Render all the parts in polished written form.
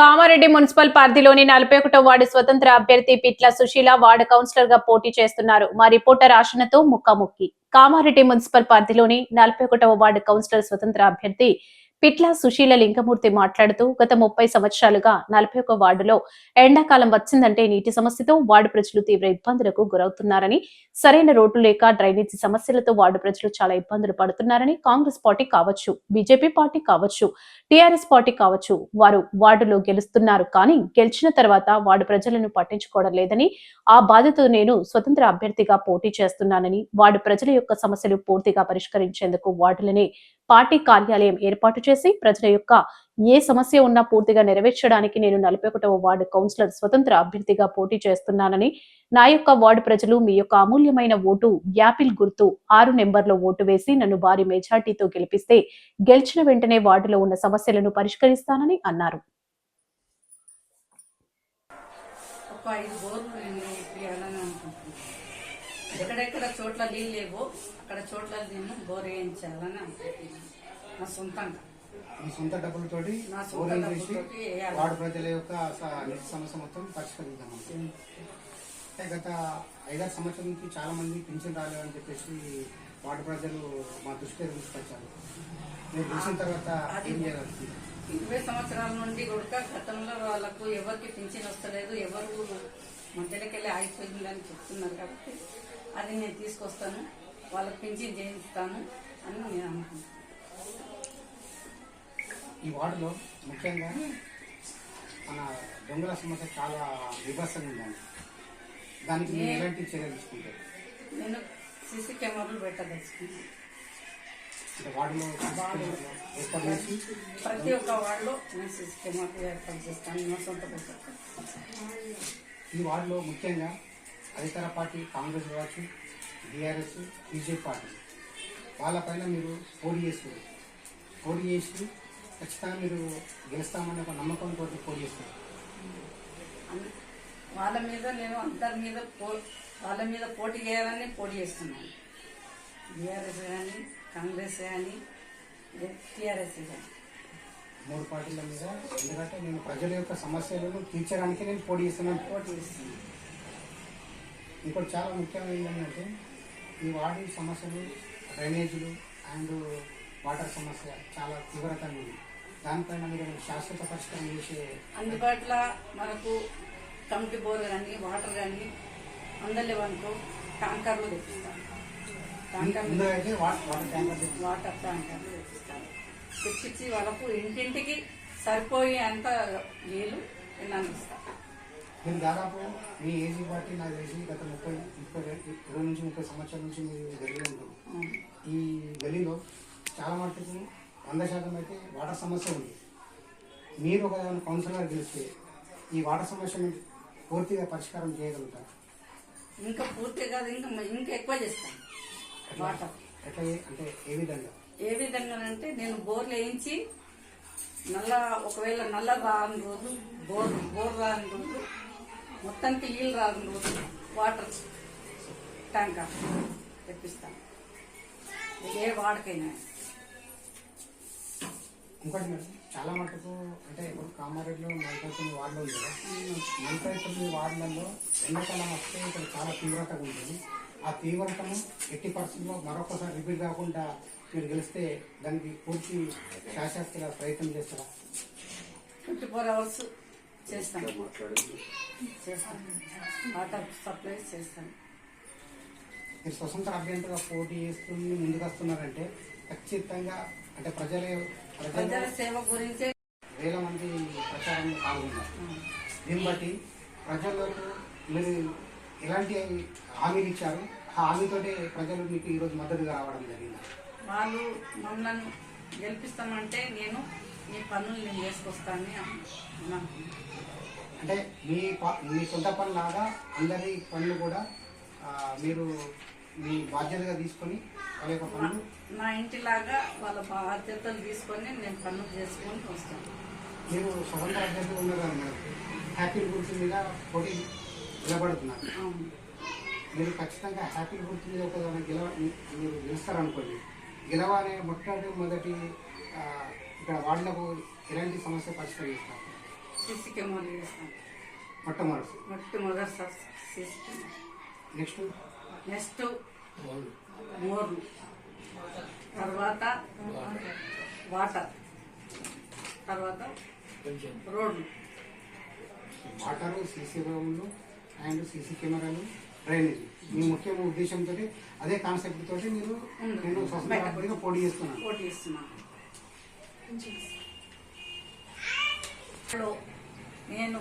Kamareddy municipal పరిధిలోని 41వ ward స్వతంత్ర అభ్యర్థి పిట్ల సుశీల వార్డు కౌన్సిలర్ గా పోటీ చేస్తున్నారు. మా రిపోర్టర్ ఆశనతో ముఖాముఖి. కామారెడ్డి మున్సిపల్ పరిధిలోని 41వ వార్డు కౌన్సిలర్ స్వతంత్ర అభ్యర్థి పిట్ల సుశీల లింగమూర్తి మాట్లాడుతూ గత 30 సంవత్సరాలుగా 41 వార్డులో ఎండాకాలం వచ్చిందంటే నీటి సమస్యతో వార్డు ప్రజలు తీవ్ర ఇబ్బందులకు గురవుతున్నారని, సరైన రోడ్లు లేక డ్రైనేజీ సమస్యలతో వార్డు ప్రజలు చాలా ఇబ్బందులు పడుతున్నారని, కాంగ్రెస్ పార్టీ కావచ్చు, బీజేపీ పార్టీ కావచ్చు, టీఆర్ఎస్ పార్టీ కావచ్చు, వారు వార్డులో గెలుస్తున్నారు కానీ గెలిచిన తర్వాత వార్డు ప్రజలను పట్టించుకోవడం లేదని, ఆ బాధతో నేను స్వతంత్ర అభ్యర్థిగా పోటీ చేస్తున్నానని, వార్డు ప్రజల యొక్క సమస్యలు పూర్తిగా పరిష్కరించేందుకు వార్డులనే పార్టీ కార్యాలయం ఏర్పాటు చేసి ప్రజల యొక్క ఏ సమస్య ఉన్నా పూర్తిగా నెరవేర్చడానికి నేను 41వ వార్డు కౌన్సిలర్ స్వతంత్ర అభ్యర్థిగా పోటీ చేస్తున్నానని, నా యొక్క వార్డు ప్రజలు మీ యొక్క అమూల్యమైన ఓటు యాపిల్ గుర్తు 6 నెంబర్లో ఓటు వేసి నన్ను భారీ మెజార్టీతో గెలిపిస్తే గెలిచిన వెంటనే వార్డులో ఉన్న సమస్యలను పరిష్కరిస్తానని అన్నారు. ఎక్కడెక్కడ చోట్ల నీళ్ళు లేవో అక్కడ చోట్ల నేను బోర్ వేయించాలని అనుకుంటున్నాను. నా సొంతంగా ఈ సొంత డబ్బులతోటి వార్డు ప్రజల యొక్క నీటి సమస్య మొత్తం పరిష్కరిద్దాం. అంటే గత 5-6 సంవత్సరాల నుంచి చాలా మంది పింఛన్ రాలేదని చెప్పేసి వార్డు ప్రజలు మా దృష్టికి తీసుకొచ్చారు. మీరు చూసిన తర్వాత ఏం చేయాలి? 20 సంవత్సరాల నుండి కూడా గతంలో వాళ్ళకు ఎవరికి పింఛన్ వస్తలేదు, ఎవరు మధ్యలోకెళ్ళి ఆగిపోయిందని చెప్తున్నారు. కాబట్టి అది నేను తీసుకొస్తాను, వాళ్ళకి పింఛన్ చేయిస్తాను అని నేను అనుకుంటున్నాను. ఈ వార్డులో ముఖ్యంగా మన దొంగల సమస్య చాలా విభత్సంగా ఉందండి. దానికి మీరు ఎలాంటి చర్యలు తీసుకుంటారు? నేను సీసీ కెమెరాలు పెట్టదలుచుకున్నాను. వార్డులో ఏర్పాటు చేసి ప్రతి ఒక్క వార్డులో నేను సీసీ కెమెరాలు ఏర్పాటు చేస్తాను. నా సొంత పుస్తకం. ఈ వార్డులో ముఖ్యంగా అధికార పార్టీ కాంగ్రెస్ కావచ్చు, టీఆర్ఎస్, బీజేపీ పార్టీ వాళ్ళపైన మీరు పోటీ చేసి ఖచ్చితంగా మీరు గెలుస్తామని ఒక నమ్మకంతో పోటీ చేస్తారు. వాళ్ళ మీద నేను వాళ్ళ మీద పోటీ చేయాలని పోటీ చేస్తున్నాను. బీఆర్ఎస్ కానీ, కాంగ్రెస్ కానీ, టీఆర్ఎస్ కానీ 3 పార్టీల మీద. ఎందుకంటే నేను ప్రజల యొక్క సమస్యలను తీర్చడానికి నేను పోటీ చేస్తున్నాను. ఇంకోటి చాలా ముఖ్యమైనది ఏంటంటే ఈ వార్డు సమస్యలు డ్రైనేజీలు అండ్ వాటర్ సమస్య చాలా తీవ్రతంగా ఉంది. దానిపైన మీరు శాశ్వత పరిష్కారం చేసే అందుబాటులో మనకు కమిటీ బోర్ కానీ వాటర్ కానీ అందలేవనుకో ట్యాంకర్లు తెప్పిస్తాను. వాటర్ ట్యాంకర్లు తెప్పిస్తాను. తెప్పించి వాళ్ళకు ఇంటింటికి సరిపోయే అంత నీళ్ళు నేను అందిస్తాను. నేను దాదాపు మీ ఏజీ పార్టీ నాకు తెలిసి గత 20 నుంచి 30 సంవత్సరాల నుంచి మీరు గల్లీలో ఉంటారు. ఈ గల్లీలో చాలా మటుకు 100% అయితే వాటర్ సమస్య ఉంది. మీరు ఒక కౌన్సిలర్ గెలిస్తే ఈ వాటర్ సమస్యను పూర్తిగా పరిష్కారం చేయగలుగుతారు? ఇంకా పూర్తిగా ఇంకా ఎక్కువ చేస్తాను. వాటర్ ఎట్లా అంటే ఏ విధంగా అంటే నేను బోర్లు వేయించి ఒకవేళ నల్ల రాని రోజు బోర్ రాని రోజు మొత్తానికి నీళ్ళు రాని రోజు వాటర్ ట్యాంకర్ తెప్పిస్తాను. ఏ వాడకైనా. ఇంకోటి మేడం, చాలా మటుకు అంటే ఇప్పుడు కామారెడ్డిలో 49 వార్డులు ఉంది కదా, 49 వార్డులలో ఎండాకాలం వస్తే ఇక్కడ చాలా తీవ్రతగా ఉంటుంది. ఆ తీవ్రతను 80% మరొకసారి రిపీట్ కాకుండా మీరు గెలిస్తే దానికి పూర్తి శాశ్వత ప్రయత్నం చేస్తారా? 24 hours చేస్తాను. వాటర్ సప్లై చేస్తాను. మీరు స్వతంత్ర అభ్యర్థిగా పోటీ చేస్తుంది ముందుకు వస్తున్నారంటే ఖచ్చితంగా అంటే ప్రజల సేవ గురించి వేల మంది ప్రచారంలో పాల్గొన్నారు. దీన్ని బట్టి ప్రజలకు మీరు ఎలాంటి హామీలు ఇచ్చారు? ఆ హామీతోటే ప్రజలు మీకు ఈరోజు మద్దతుగా రావడం జరిగింది. వాళ్ళు మమ్మల్ని గెలిపిస్తామంటే నేను మీ పనులు నేను చేసుకొస్తానని అంటే మీ సొంత పని లాగా అందరి పనులు కూడా మీరు మీ బాధ్యతగా తీసుకొని వాళ్ళ యొక్క పనులు నా ఇంటిలాగా వాళ్ళ బాధ్యతలు తీసుకొని నేను పనులు చేసుకొని వస్తాను. మీరు స్వతంత్ర అభ్యర్థులు ఉన్నారు కదా మేడం, హ్యాపీ గుర్తు మీద పోటీ నిలబడుతున్నారు. మీరు ఖచ్చితంగా హ్యాపీ గుర్తు మీద ఒక మీరు గెలుస్తారనుకోండి. గెలవాలనే మొదటి ఇక్కడ వార్డులకు ఎలాంటి సమస్య పరిష్కరిస్తారు? సీసీ కెమెరాలు చేస్తాం. మొట్టమొదటి సీసీ కెమెరా. నెక్స్ట్ మోర్లు, తర్వాత వాటర్, తర్వాత రోడ్లు. వాటర్, సీసీ రోడ్లు అండ్ సీసీ కెమెరాలు, డ్రైనేజ్. మీ ముఖ్య ఉద్దేశంతో అదే కాన్సెప్ట్ తోటి మీరు నేను స్వతంత్రంగా పోటీ చేస్తున్నాను. నేను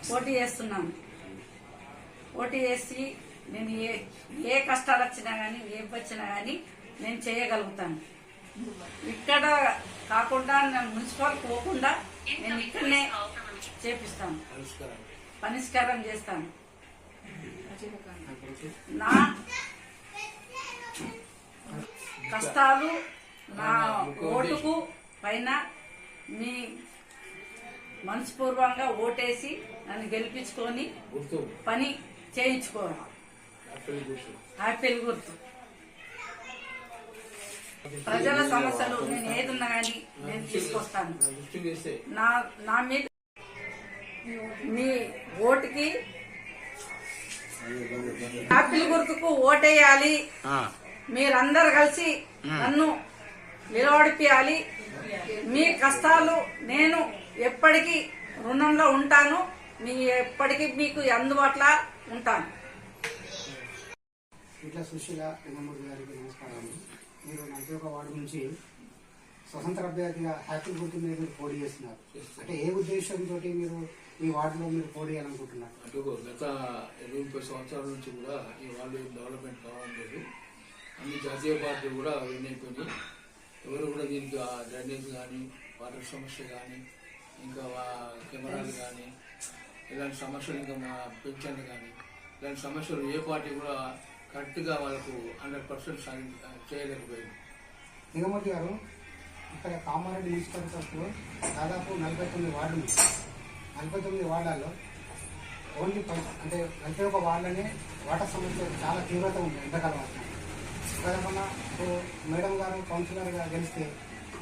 పోటీ చేస్తున్నాను. పోటీ చేసి నేను ఏ కష్టాలు వచ్చినా కానీ ఏ వచ్చినా కానీ నేను చేయగలుగుతాను. ఇక్కడ కాకుండా మున్సిపల్ పోకుండా నేను ఇక్కడనే చేపిస్తాను, పరిష్కారం చేస్తాను. నా కష్టాలు నా ఓటుకు పైన మీ మనస్పూర్వంగా ఓటేసి నన్ను గెలిపించుకొని పని చేయించుకోవాలి. యాపిల్ గుర్తు. ప్రజల సమస్యలు నేను ఏదున్నా కానీ నేను తీసుకొస్తాను. నా మీద మీ ఓటుకి యాపిల్ గుర్తుకు ఓటేయాలి. మీరందరు కలిసి నన్ను నిలబడిపియాలి. మీ కష్టాలు నేను ఎప్పటికీ రుణంలో ఉంటాను. మీ ఎప్పటికీ మీకు అందుబాటులో ఉంటాను. ఇట్లా సుశీల లింగమూర్తి గారికి నమస్కారం. మీరు 41 వార్డు నుంచి స్వతంత్ర అభ్యర్థిగా హ్యాపీ గుర్తు మీద మీరు పోటీ చేస్తున్నారు. అంటే ఏ ఉద్దేశంతో మీరు ఈ వార్డులో మీరు పోటీ చేయాలనుకుంటున్నారు? అంటే గత 20-30 సంవత్సరాల నుంచి కూడా ఈ వార్డు డెవలప్మెంట్ కావడం లేదు. అన్ని జాతీయ పార్టీలు కూడా విన్ అయిపోయినాయి. ఎవరు కూడా దీనికి డ్రైనేజ్ కానీ, వాటర్ సమస్య కానీ, ఇంకా కెమెరాలు కానీ, ఇలాంటి సమస్యలు, ఇంకా మా పెన్షన్లు కానీ, ఇలాంటి సమస్యలు ఏ పార్టీ కూడా కరెక్ట్గా వాళ్ళకు 100% చేయలేకపోయింది. లింగమూర్తి గారు, ఇక్కడ కామారెడ్డి మున్సిపాలిటీలో దాదాపు 49 వార్డులు. 49 వార్డులలో ఓన్లీ అంటే 41 వార్డులనే వాటర్ సమస్య చాలా తీవ్రత ఉంది. ఎండాకాలం వస్తున్నాయి కదా. ఇప్పుడు మేడం గారు కౌన్సిలర్గా గెలిస్తే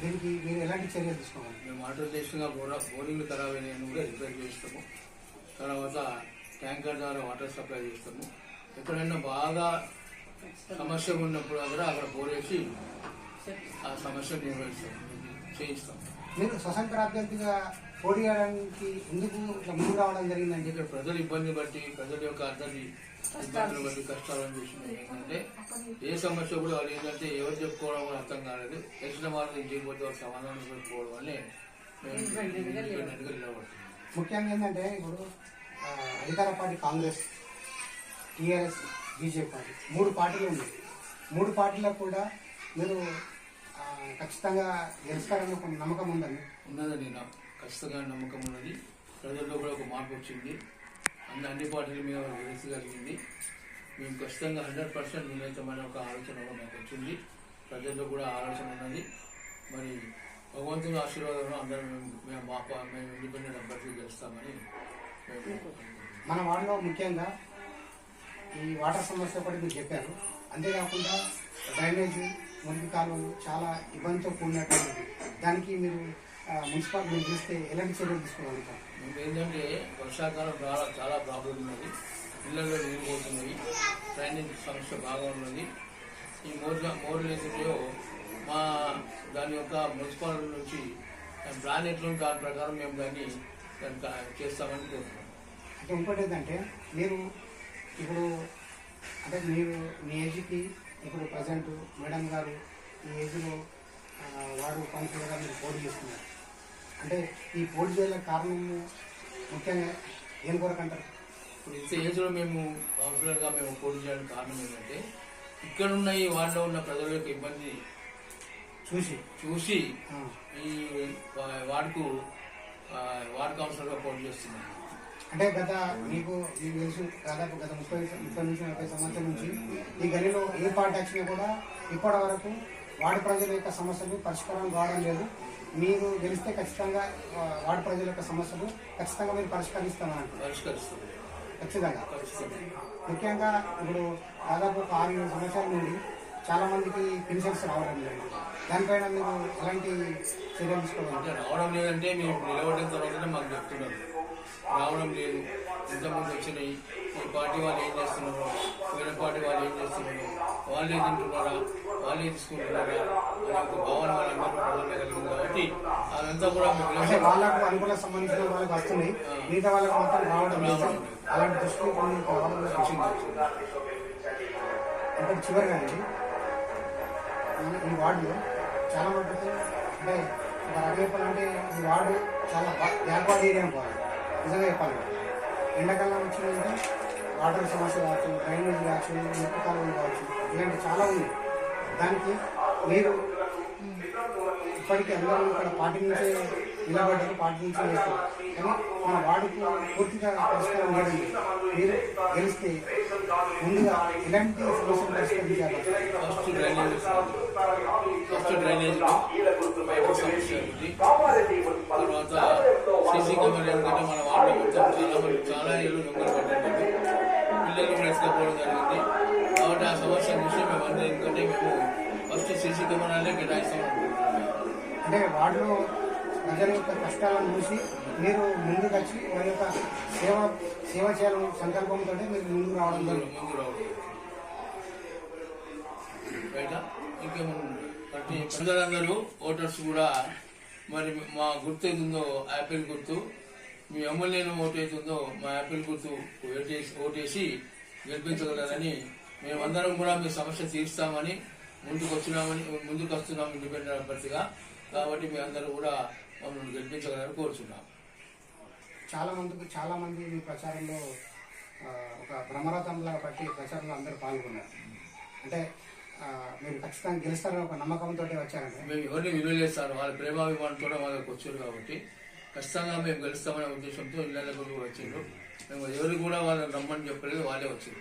దీనికి మీరు ఎలాంటి చర్యలు తీసుకోవాలి? మేము వాటర్ దేశంగా బోరింగ్లు ఖరాబ్ అయినాయని కూడా రిపేర్ చేస్తాము. తర్వాత ట్యాంకర్ ద్వారా వాటర్ సప్లై చేస్తాము. ఎక్కడైనా బాగా సమస్య ఉన్నప్పుడు కూడా అక్కడ బోరేసి ఆ సమస్యను చేయిస్తాం. మీరు స్వతంత్ర అభ్యర్థిగా పోటీ చేయడానికి ఎందుకు ఇట్లా ముందు రావడం జరిగిందంటే, ఇక్కడ ప్రజల ఇబ్బంది బట్టి, ప్రజల యొక్క ఇబ్బందులు బట్టి, కష్టాలను చూసినవి ఏంటంటే ఏ సమస్య కూడా వాళ్ళు ఏంటంటే ఎవరు చెప్పుకోవడం కూడా అర్థం కాలేదు. తెలిసిన వాళ్ళు ఇంటికి పోతే వాళ్ళు సమాధానం చెప్పుకోవడం వల్లే ముఖ్యంగా ఏంటంటే ఇప్పుడు అధికార party Congress, TRS, BJP party 3 పార్టీలు ఉన్నాయి. 3 పార్టీలకు కూడా మీరు ఖచ్చితంగా గెలుస్తారని ఒక నమ్మకం ఉన్నదండి. నాకు ఖచ్చితంగా నమ్మకం ఉన్నది. ప్రజల్లో కూడా ఒక మార్పు వచ్చింది. అన్ని పార్టీల మీద గెలిచగలిగింది. మేము ఖచ్చితంగా 100% నిర్ణయితమైన ఒక ఆలోచన మాకు వచ్చింది. ప్రజల్లో కూడా ఆలోచన ఉన్నది. మరి భగవంతుని ఆశీర్వాదంలో అందరం మేము ఇండిపెండెంట్ అభ్యర్థులు గెలుస్తామని మన వార్డులో ముఖ్యంగా ఈ వాటర్ సమస్య ఒకటి మీరు చెప్పారు. అంతేకాకుండా డ్రైనేజ్, మురికి కాలువలు చాలా ఇబ్బందితో కూడినటువంటి దానికి మీరు మున్సిపాలిటీ మీరు చూస్తే ఎలాంటి చర్యలు తీసుకోగలుగుతారు? మేము ఏంటంటే వర్షాకాలం చాలా ప్రాబ్లం ఉన్నది. ఇళ్లలో నీళ్ళు పోతున్నాయి. డ్రైనేజ్ సమస్య బాగా ఉన్నది. ఈ మోర్లు ఏదైతే మా దాని యొక్క మున్సిపాలిటీ నుంచి ప్లాన్ ఎట్లుంది దాని ప్రకారం మేము దాన్ని చేస్తామని కోరుతున్నాం. అంటే ఇంకోటి ఏంటంటే మీరు ఇప్పుడు అంటే మీరు మీ ఏజ్కి ఇప్పుడు ప్రజెంట్ మేడం గారు ఈ ఏజ్లో వారు కౌన్సిలర్గా మీరు పోటీ చేస్తున్నారు. అంటే ఈ పోటీ చేయడానికి కారణము ముఖ్యంగా ఏం కొరకు అంటారు? ఇప్పుడు ఇంత ఏజ్లో మేము కౌన్సిలర్గా మేము పోటీ చేయడానికి కారణం ఏంటంటే ఇక్కడున్న ఈ వార్డులో ఉన్న ప్రజల యొక్క ఇబ్బంది చూసి ఈ వార్డు కౌన్సిలర్గా పోటీ చేస్తున్నాం. అంటే మీకు తెలుసు దాదాపు గత 30 నుంచి 40 సంవత్సరాల నుంచి ఈ గలిలో ఏ పార్టీ వచ్చినా కూడా ఇప్పటి వరకు వార్డు ప్రజల యొక్క సమస్యలు పరిష్కారం కావడం లేదు. మీరు గెలిస్తే ఖచ్చితంగా వార్డు ప్రజల యొక్క సమస్యలు ఖచ్చితంగా మీరు పరిష్కరిస్తామని ఖచ్చితంగా. ముఖ్యంగా ఇప్పుడు దాదాపు ఒక 6-7 సంవత్సరాల నుండి చాలా మందికి పెన్షన్స్ రావడం లేదు. దానిపైన మీరు ఎలాంటి చర్యలు తీసుకోవాలి? అంటే రావడం లేదంటే మేము నిలబడిన తర్వాతనే మాకు చెప్తున్నారు రావడం లేదు, ఇంతకుముందు వచ్చినాయి, ఈ పార్టీ వాళ్ళు ఏం చేస్తున్నారు, వేరే పార్టీ వాళ్ళు ఏం చేస్తున్నారు, వాళ్ళే తింటున్నారా, వాళ్ళే తీసుకుంటున్నారా అనే ఒక భావన వాళ్ళందరూ కలిగింది కాబట్టి అదంతా కూడా అంటే వాళ్ళకు అనుకూల సంబంధించిన వాళ్ళకి వస్తున్నాయి, మిగతా వాళ్ళకి మాత్రం రావడం లేదు. అలాంటి దృష్టిలో కొన్ని కావాలని ఇప్పుడు చివరిగా అండి, ఈ వార్డులో చాలా మటుకు అంటే ఒక రకం చెప్పాలంటే ఈ వార్డు చాలా బ్యాక్వర్డ్ ఏరియా అనుకోవాలి. నిజంగా చెప్పాలి, ఎండాకాలం వచ్చిందంటే వాటర్ సమస్య కావచ్చు, డ్రైనేజ్ కావచ్చు, ముప్పు కాలువలు కావచ్చు, ఇలాంటి చాలా ఉన్నాయి. దానికి మీరు ఇప్పటికీ అందరూ ఇక్కడ పార్టీ నుంచే నిలబడ్డారు, పార్టీ నుంచే వేస్తారు. కానీ మన వార్డుకు పూర్తిగా పరిష్కారం చేయడం మీరు గెలిస్తే ముందుగా ఎలాంటి సమస్యలు పరిష్కరించాలి? ఫస్ట్ డ్రైనేజ్ సమస్య ఉంది. తర్వాత సీసీ కెమెరా, ఎందుకంటే మన వార్డు మొత్తం చాలా ఏళ్ళు దొంగలు పడ్డారు, పిల్లలు కూడా ఎత్తుకపోవడం జరిగింది. కాబట్టి ఆ సమస్య చూసి మేమందరం, ఎందుకంటే మేము ఫస్ట్ సీసీ కెమెరాలే కేటాయిస్తామని అంటే వార్డులో ప్రజల యొక్క కష్టాలను చూసి మీరు ముందుకు వచ్చి వారి యొక్క సేవ చేయాలని సంకల్పంతో మీరు ముందుకు రావడం జరిగింది. ముందు రావడం బయట ఇంకేమన్నా అంటే ప్రజలందరూ ఓటర్స్ కూడా మరి మా గుర్తు ఏదుందో యాపిల్ గుర్తు, మీ ఎమ్మెల్యేను ఓటు అవుతుందో మా యాపిల్ గుర్తు ఓటేసి గెలిపించగలరని మేమందరం కూడా మీ సమస్య తీరుస్తామని ముందుకు వస్తున్నాం ఇండిపెండెంట్ అభ్యర్థిగా. కాబట్టి మీ అందరూ కూడా మమ్మల్ని గెలిపించగలని కోరుచున్నాం. చాలా మంది మీ ప్రచారంలో ఒక బ్రహ్మరథంలా బట్టి ప్రచారంలో అందరూ పాల్గొన్నారు. అంటే మీరు ఖచ్చితంగా గెలుస్తారని ఒక నమ్మకంతో వచ్చారంటే మేము ఎవరిని విలువలేస్తాను, వాళ్ళ ప్రేమాభిమానంతో వాళ్ళకి వచ్చారు కాబట్టి ఖచ్చితంగా మేము గెలుస్తామనే ఉద్దేశంతో ఇళ్ళకు కూడా వచ్చారు. మేము ఎవరు కూడా వాళ్ళని రమ్మని చెప్పలేదు, వాళ్ళే వచ్చారు.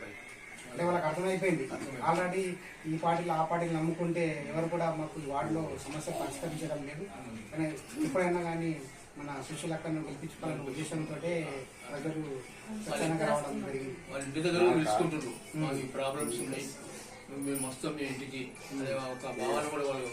అంటే వాళ్ళకి అర్థమైపోయింది ఆల్రెడీ ఈ పార్టీలో ఆ పార్టీని నమ్ముకుంటే ఎవరు కూడా మాకు ఈ వార్డులో సమస్య పరిష్కరించడం లేదు, కానీ ఎప్పుడైనా కానీ మన సుశీలక్కను గెలిపించుకోవాలనే ఉద్దేశంతో ప్రజలు స్వచ్ఛందంగా రావడం జరిగింది. వాళ్ళ ఇంటి దగ్గర తెలుసుకుంటున్నారు మాకు ప్రాబ్లమ్స్ ఉన్నాయి, మేము వస్తాం మీ ఇంటికి అనే ఒక భావన కూడా వాళ్ళు